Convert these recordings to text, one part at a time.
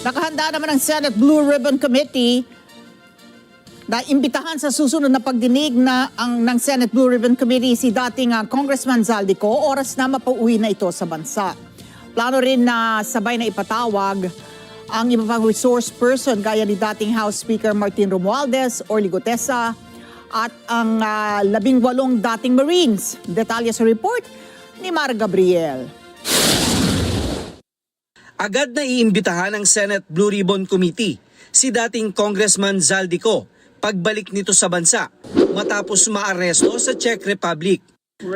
Nakahanda naman ang Senate Blue Ribbon Committee na imbitahan sa susunod na pagdinig ng Senate Blue Ribbon Committee si dating Congressman Zaldico. Oras na mapauwi na ito sa bansa. Plano rin na sabay na ipatawag ang iba pang resource person gaya ni dating House Speaker Martin Romualdez, Orly Gutesa at ang 18 dating Marines. Detalye sa report ni Mar Gabriel. Agad na iimbitahan ng Senate Blue Ribbon Committee si dating Congressman Zaldico pagbalik nito sa bansa matapos maaresto sa Czech Republic.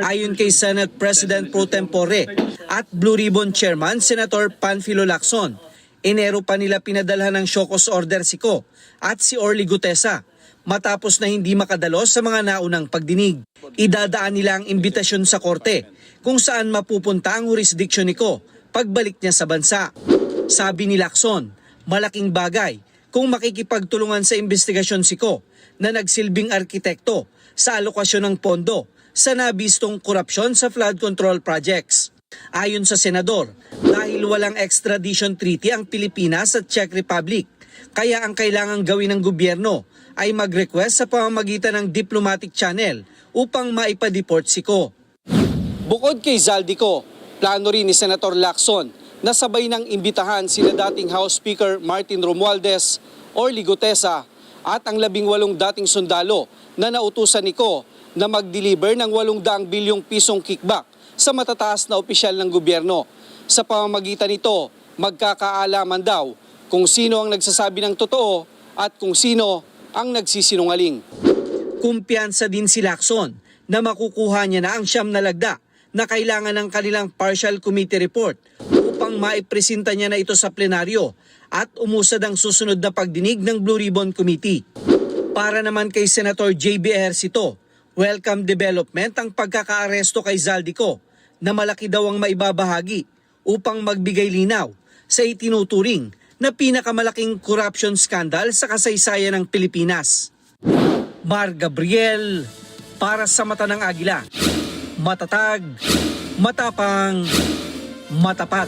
Ayon kay Senate President Pro Tempore at Blue Ribbon Chairman Senator Panfilo Lacson, Enero pa nila pinadalhan ng show cause order si Ko at si Orly Gutesa matapos na hindi makadalo sa mga naunang pagdinig. Idadaan nila ang imbitasyon sa korte kung saan mapupunta ang jurisdiction ni Ko pagbalik niya sa bansa. Sabi ni Lacson, malaking bagay kung makikipagtulungan sa investigasyon si Ko na nagsilbing arkitekto sa alokasyon ng pondo sa nabistong korupsyon sa flood control projects. Ayon sa senador, dahil walang extradition treaty ang Pilipinas at Czech Republic, kaya ang kailangang gawin ng gobyerno ay mag-request sa pamamagitan ng diplomatic channel upang maipadeport si Ko. Bukod kay Zaldico, plano rin ni Senator Lacson na sabay ng imbitahan sina dating House Speaker Martin Romualdez, Orly Gutesa at ang 18 dating sundalo na nautusan ni Ko na mag-deliver ng 800 bilyong pisong kickback sa matataas na opisyal ng gobyerno. Sa pamamagitan nito, magkakaalaman daw kung sino ang nagsasabi ng totoo at kung sino ang nagsisinungaling. Kumpiyansa din si Lacson na makukuha niya na ang 9 na lagda na kailangan ng kanilang partial committee report upang maipresenta niya na ito sa plenaryo at umusad ang susunod na pagdinig ng Blue Ribbon Committee. Para naman kay Senator J.B. Ejercito, welcome development ang pagkakaaresto kay Zaldico na malaki daw ang maibabahagi upang magbigay linaw sa itinuturing na pinakamalaking corruption scandal sa kasaysayan ng Pilipinas. Mar Gabriel, para sa Mata ng Agila. Matatag, matapang, matapat.